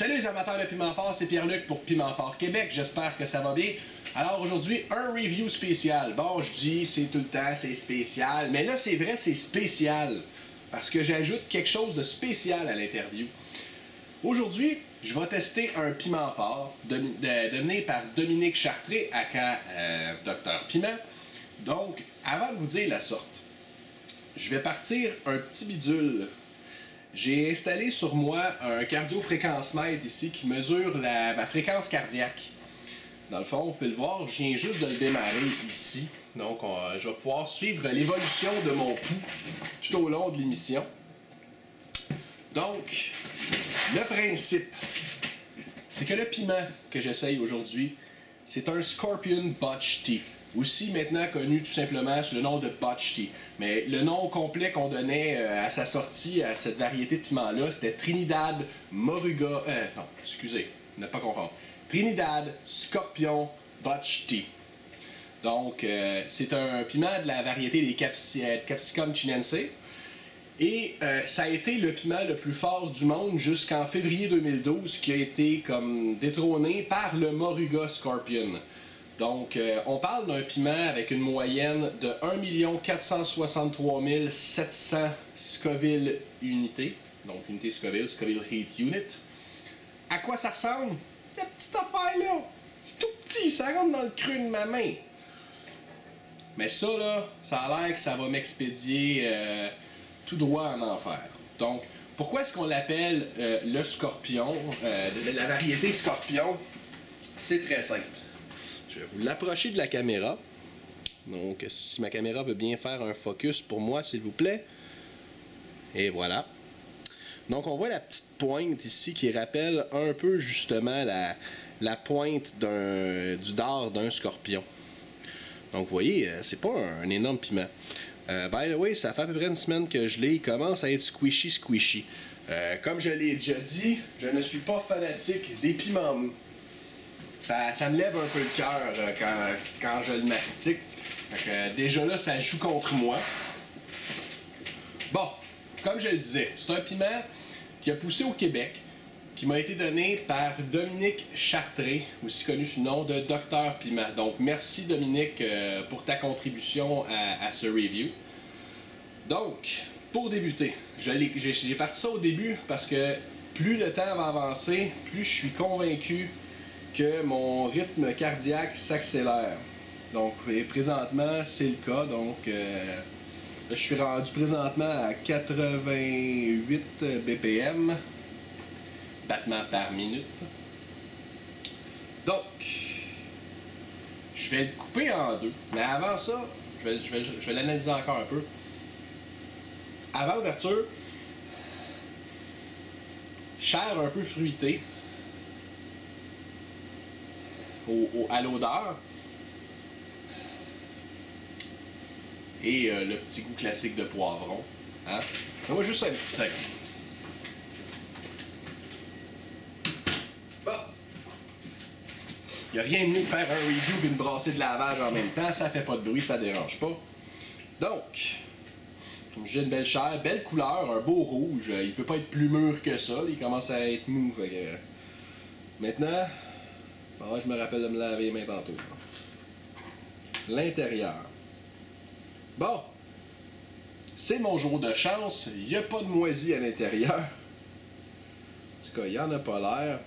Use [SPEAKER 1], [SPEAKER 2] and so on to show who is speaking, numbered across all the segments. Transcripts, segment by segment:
[SPEAKER 1] Salut les amateurs de Piment Fort, c'est Pierre-Luc pour Piment Fort Québec, j'espère que ça va bien. Alors aujourd'hui, un review spécial. Bon, je dis c'est tout le temps, c'est spécial, mais là c'est vrai, c'est spécial. Parce que j'ajoute quelque chose de spécial à l'interview. Aujourd'hui, je vais tester un piment fort donné par Dominique Chartré, aka Dr Piment. Donc, avant de vous dire la sorte, je vais partir un petit bidule. J'ai installé sur moi un cardio-fréquence-mètre ici qui mesure ma fréquence cardiaque. Dans le fond, vous pouvez le voir, je viens juste de le démarrer ici. Donc, je vais pouvoir suivre l'évolution de mon pouls tout au long de l'émission. Donc, le principe, c'est que le piment que j'essaye aujourd'hui, c'est un Scorpion Botch Tea. Aussi maintenant connu tout simplement sous le nom de Botch Tea. Mais le nom complet qu'on donnait à sa sortie à cette variété de piment-là, c'était Trinidad Moruga... non, excusez, ne pas confondre. Trinidad Scorpion Botch Tea. Donc, c'est un piment de la variété des Capsicum chinense. Et ça a été le piment le plus fort du monde jusqu'en février 2012, qui a été comme détrôné par le Moruga Scorpion. Donc, on parle d'un piment avec une moyenne de 1 463 700 Scoville unités. Donc, unité Scoville, Scoville Heat Unit. À quoi ça ressemble? Cette petite affaire-là. C'est tout petit, ça rentre dans le creux de ma main. Mais ça, là, ça a l'air que ça va m'expédier tout droit en enfer. Donc, pourquoi est-ce qu'on l'appelle le Scorpion, la variété Scorpion? C'est très simple. Je vais vous l'approcher de la caméra. Donc, si ma caméra veut bien faire un focus pour moi, s'il vous plaît. Et voilà. Donc, on voit la petite pointe ici qui rappelle un peu justement la pointe du dard d'un scorpion. Donc, vous voyez, c'est pas un énorme piment. By the way, ça fait à peu près une semaine que je l'ai. Il commence à être squishy. Comme je l'ai déjà dit, je ne suis pas fanatique des piments mous. Ça me lève un peu le cœur quand je le mastique. Déjà là, ça joue contre moi. Bon, comme je le disais, c'est un piment qui a poussé au Québec, qui m'a été donné par Dominique Chartré, aussi connu sous le nom de Dr Piment. Donc, merci Dominique pour ta contribution à ce review. Donc, pour débuter, j'ai parti ça au début parce que plus le temps va avancer, plus je suis convaincu que mon rythme cardiaque s'accélère. Donc, présentement, c'est le cas. Donc, je suis rendu présentement à 88 BPM, battements par minute. Donc, je vais le couper en deux. Mais avant ça, je vais l'analyser encore un peu. Avant l'ouverture, chair un peu fruitée à l'odeur. Et le petit goût classique de poivron. Hein? Moi, juste un petit sec. Bon. Il n'y a rien de mieux que faire un review et une brassée de lavage en même temps. Ça fait pas de bruit, ça dérange pas. Donc, comme j'ai une belle chair, belle couleur, un beau rouge. Il peut pas être plus mûr que ça. Il commence à être mou. Maintenant, il faudra que je me rappelle de me laver les mains tantôt. L'intérieur. Bon, c'est mon jour de chance, il n'y a pas de moisie à l'intérieur. En tout cas, il n'y en a pas l'air.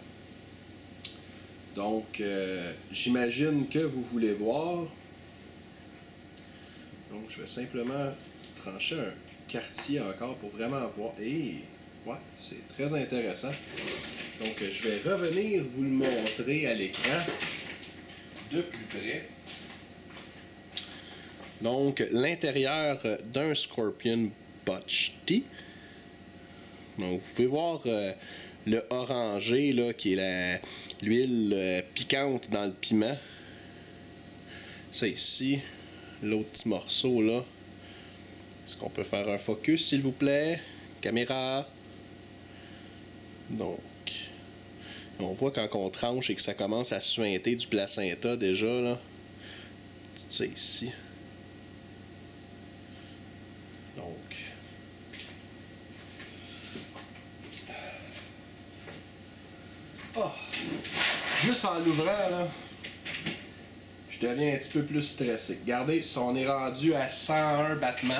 [SPEAKER 1] Donc, j'imagine que vous voulez voir. Donc, je vais simplement trancher un quartier encore pour vraiment voir. Et, ouais, c'est très intéressant. Donc, je vais revenir vous le montrer à l'écran de plus près. Donc, l'intérieur d'un Scorpion Botch Tea. Donc, vous pouvez voir le orangé, là, qui est l'huile piquante dans le piment. Ça ici, l'autre petit morceau, là. Est-ce qu'on peut faire un focus, s'il vous plaît? Caméra. Donc, on voit quand on tranche et que ça commence à suinter du placenta déjà, là. Tout ça ici. Donc, Oh. Juste en l'ouvrant, là, je deviens un petit peu plus stressé. Regardez, si on est rendu à 101 battements.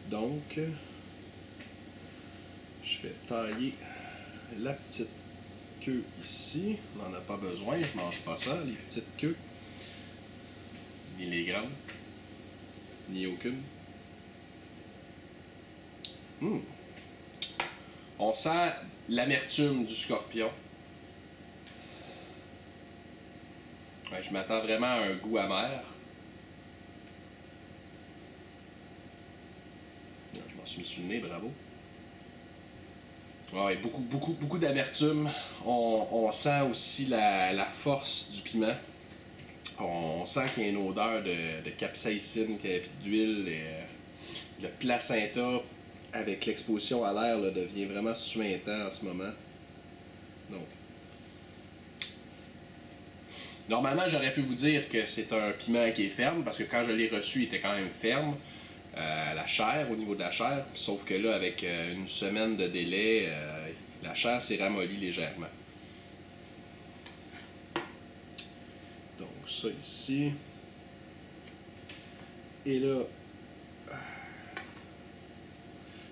[SPEAKER 1] Donc, je vais tailler la petite queue ici. On n'en a pas besoin, je mange pas ça, les petites queues. Ni les grandes. Ni aucune. On sent l'amertume du scorpion. Ouais, je m'attends vraiment à un goût amer. Je m'en suis mis sur le nez, bravo. Ouais, beaucoup d'amertume. On sent aussi la force du piment. On sent qu'il y a une odeur de capsaïcine et d'huile. Le placenta, avec l'exposition à l'air, devient vraiment suintant en ce moment. Donc, normalement, j'aurais pu vous dire que c'est un piment qui est ferme, parce que quand je l'ai reçu, il était quand même ferme. La chair, au niveau de la chair, sauf que là, avec une semaine de délai, la chair s'est ramollie légèrement. Donc ça ici. Et là,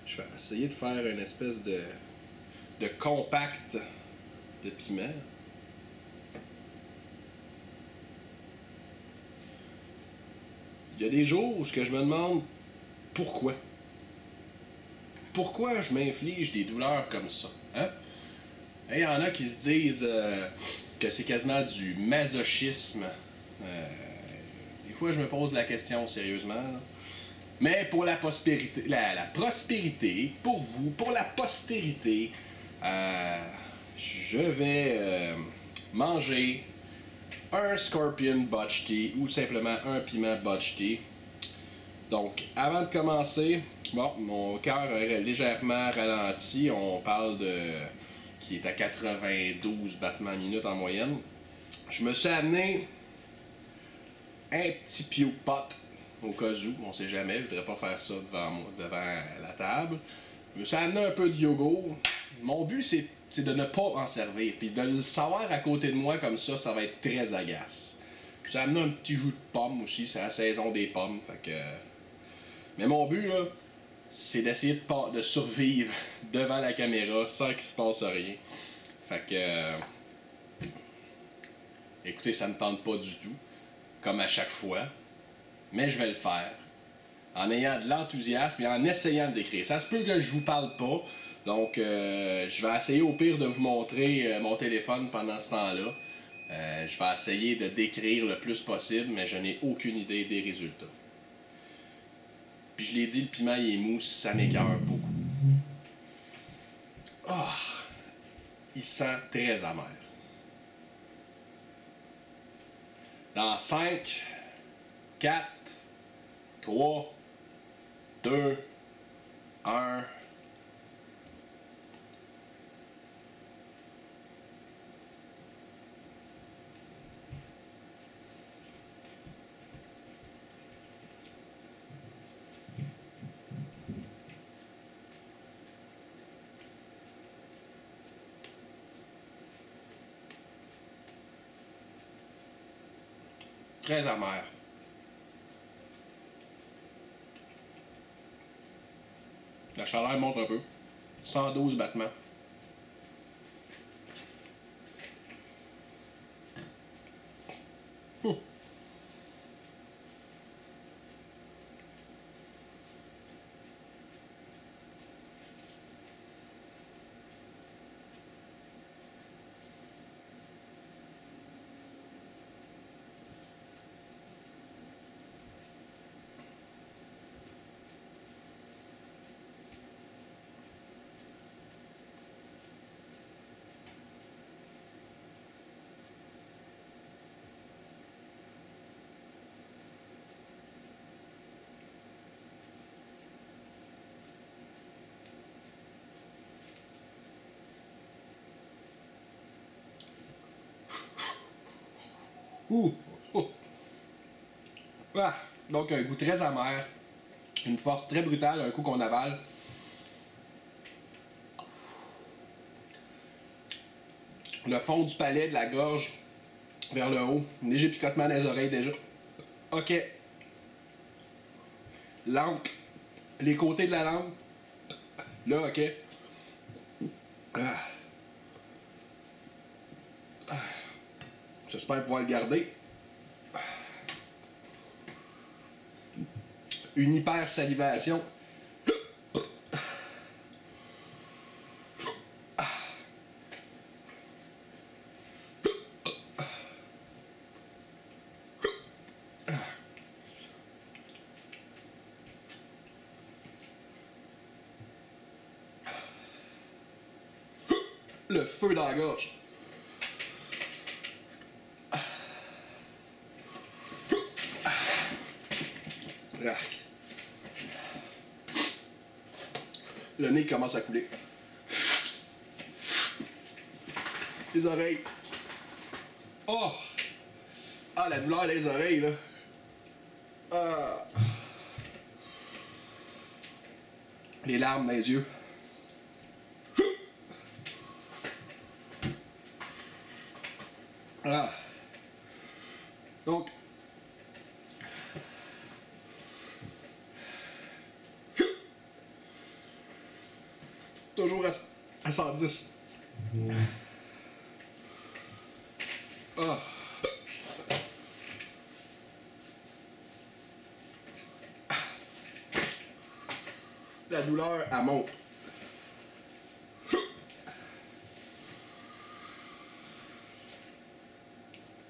[SPEAKER 1] je vais essayer de faire une espèce de compact de piment. Il y a des jours où je me demande pourquoi. Pourquoi je m'inflige des douleurs comme ça? Hein? Il y en a qui se disent que c'est quasiment du masochisme. Des fois, je me pose la question sérieusement. Là. Mais pour la prospérité, la prospérité, pour vous, pour la postérité, je vais manger un Scorpion Butch Tea ou simplement un piment Butch Tea. Donc, avant de commencer, bon, mon cœur est légèrement ralenti. On parle de qui est à 92 battements minutes en moyenne. Je me suis amené un petit Pure Pot au cas où, on sait jamais, je voudrais pas faire ça devant la table. Je me suis amené un peu de yogourt. Mon but, c'est de ne pas en servir. Puis de le savoir à côté de moi comme ça va être très agace. Je me suis amené un petit jus de pomme aussi, c'est la saison des pommes. Fait que... Mais mon but, là, c'est d'essayer de survivre devant la caméra sans qu'il se passe rien. Fait que... écoutez, ça me tente pas du tout, comme à chaque fois. Mais je vais le faire. En ayant de l'enthousiasme et en essayant de décrire. Ça se peut que je vous parle pas. Donc, je vais essayer au pire de vous montrer mon téléphone pendant ce temps-là. Je vais essayer de décrire le plus possible, mais je n'ai aucune idée des résultats. Puis je l'ai dit, le piment il est mou, ça m'écoeure beaucoup. Oh, il sent très amer. Dans 5, 4, 3, 2, 1... Très amer. La chaleur monte un peu. 112 battements. Ouh! Oh. Ah. Donc un goût très amer, une force très brutale, un coup qu'on avale. le fond du palais, de la gorge, vers le haut. Un léger picotement dans les oreilles déjà. Ok. Langue. Les côtés de la langue. Là, ok. Ah. Ah. J'espère pouvoir le garder. Une hyper-salivation. Le feu dans la gorge. Le nez commence à couler. Les oreilles. Oh! Ah, la douleur des oreilles, là. Ah. Les larmes dans les yeux. Ah. Donc, toujours à 110. Ah. La douleur, elle monte.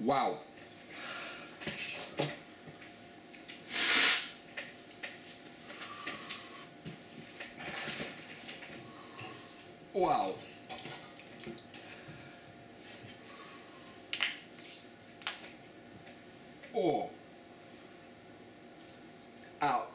[SPEAKER 1] Wow. Wow. Oh. Ow.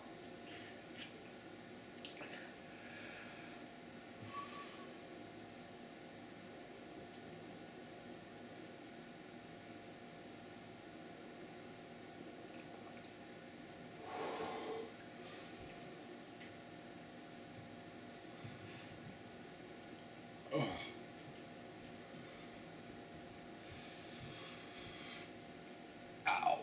[SPEAKER 1] Oh. Ow.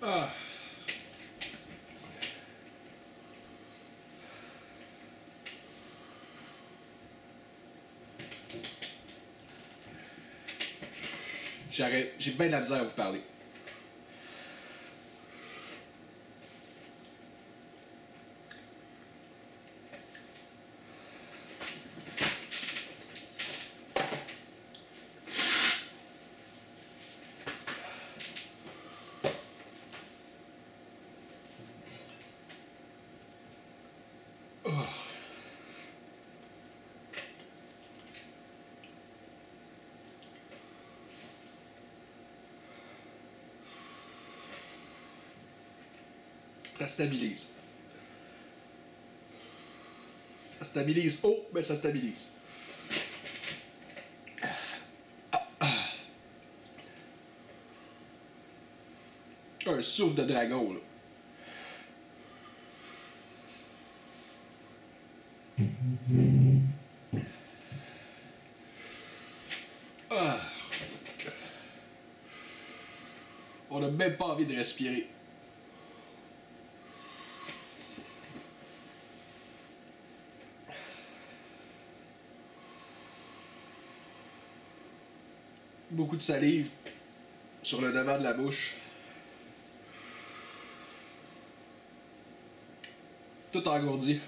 [SPEAKER 1] Ah. J'arrête. J'ai bien de la misère à vous parler. Ça stabilise. Ça stabilise haut, mais ça stabilise. Un souffle de dragon, là. Ah. On n'a même pas envie de respirer. Beaucoup de salive sur le devant de la bouche. Tout engourdi.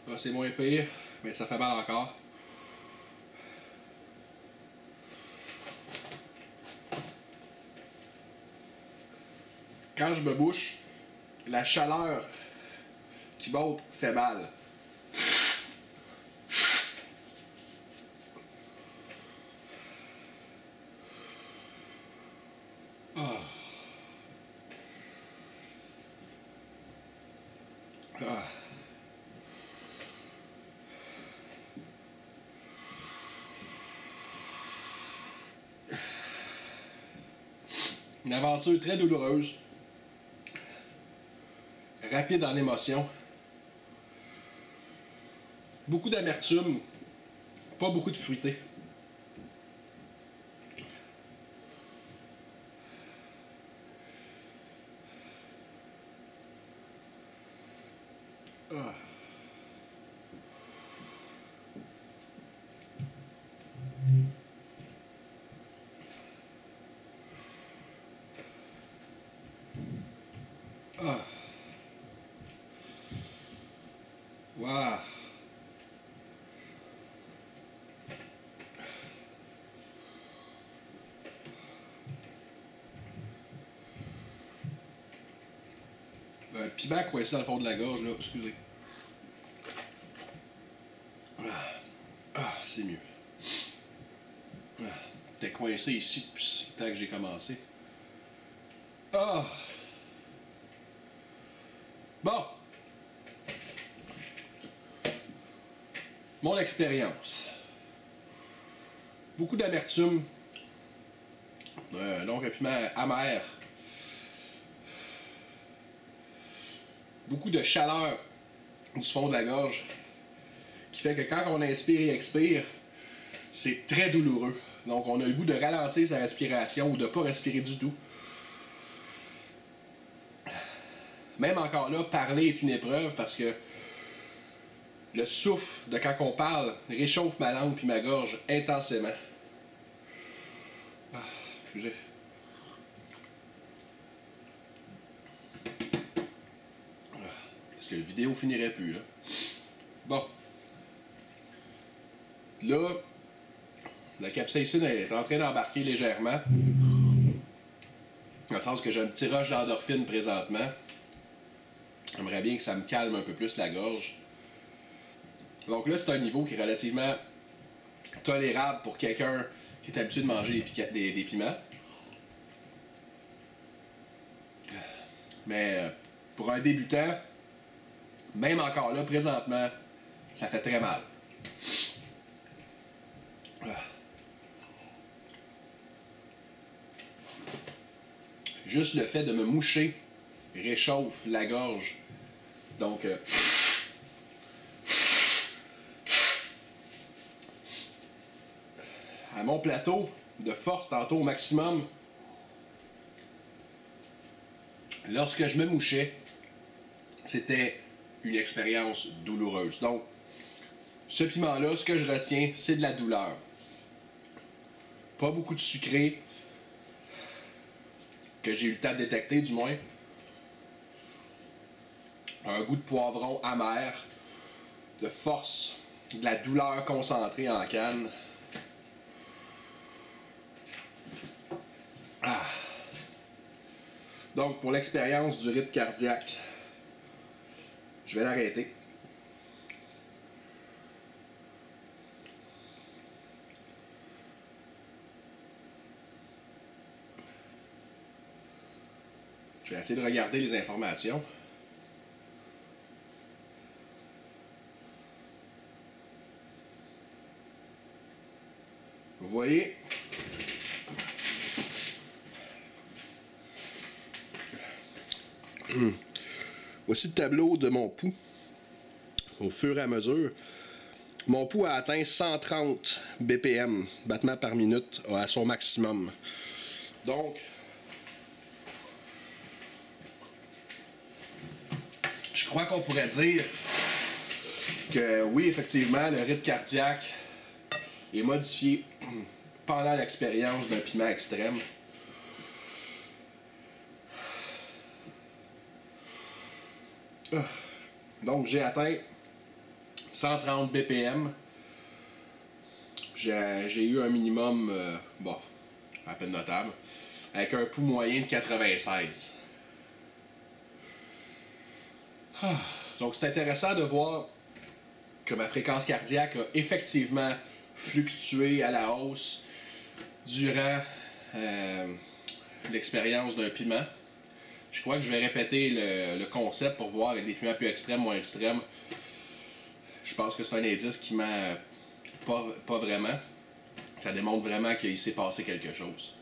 [SPEAKER 1] Ah, c'est moins pire, mais ça fait mal encore. Quand je me bouche, la chaleur qui monte fait mal. Ah. Ah. Une aventure très douloureuse, rapide en émotion, beaucoup d'amertume, pas beaucoup de fruité. Ah. Ah. Wow. Un piment coincé dans le fond de la gorge, là, excusez. Ah, c'est mieux. Ah, t'es coincé ici depuis le temps que j'ai commencé. Ah! Bon! Mon expérience. Beaucoup d'amertume. Donc un piment amer. Beaucoup de chaleur du fond de la gorge. Qui fait que quand on inspire et expire, c'est très douloureux. Donc on a le goût de ralentir sa respiration ou de ne pas respirer du tout. Même encore là, parler est une épreuve parce que le souffle de quand on parle réchauffe ma langue puis ma gorge intensément. Ah, excusez. Parce que la vidéo finirait plus, là. Bon. Là, la capsaïcine est en train d'embarquer légèrement. Dans le sens que j'ai un petit rush d'endorphine présentement. J'aimerais bien que ça me calme un peu plus la gorge. Donc là, c'est un niveau qui est relativement tolérable pour quelqu'un qui est habitué de manger des piments. Mais pour un débutant, même encore là, présentement, ça fait très mal. Juste le fait de me moucher réchauffe la gorge. Donc, à mon plateau de force, tantôt au maximum, lorsque je me mouchais, c'était une expérience douloureuse. Donc, ce piment-là, ce que je retiens, c'est de la douleur. Pas beaucoup de sucré, que j'ai eu le temps de détecter du moins. Un goût de poivron amer, de force, de la douleur concentrée en canne. Ah. Donc, pour l'expérience du rythme cardiaque, je vais l'arrêter. Je vais essayer de regarder les informations. Vous voyez, voici le tableau de mon pouls. Au fur et à mesure, mon pouls a atteint 130 BPM, battements par minute, à son maximum. Donc, je crois qu'on pourrait dire que oui, effectivement, le rythme cardiaque est modifié pendant l'expérience d'un piment extrême. Donc, j'ai atteint 130 BPM. J'ai eu un minimum, à peine notable, avec un pouls moyen de 96. Donc, c'est intéressant de voir que ma fréquence cardiaque a effectivement fluctué à la hausse durant l'expérience d'un piment. Je crois que je vais répéter le concept pour voir avec des piments plus extrêmes, moins extrêmes. Je pense que c'est un indice qui ment pas vraiment. Ça démontre vraiment qu'il s'est passé quelque chose.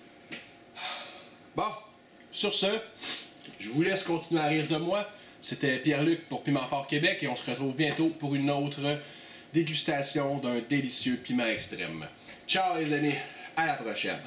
[SPEAKER 1] Bon, sur ce, je vous laisse continuer à rire de moi. C'était Pierre-Luc pour Piment Fort Québec et on se retrouve bientôt pour une autre dégustation d'un délicieux piment extrême. Ciao les amis, à la prochaine.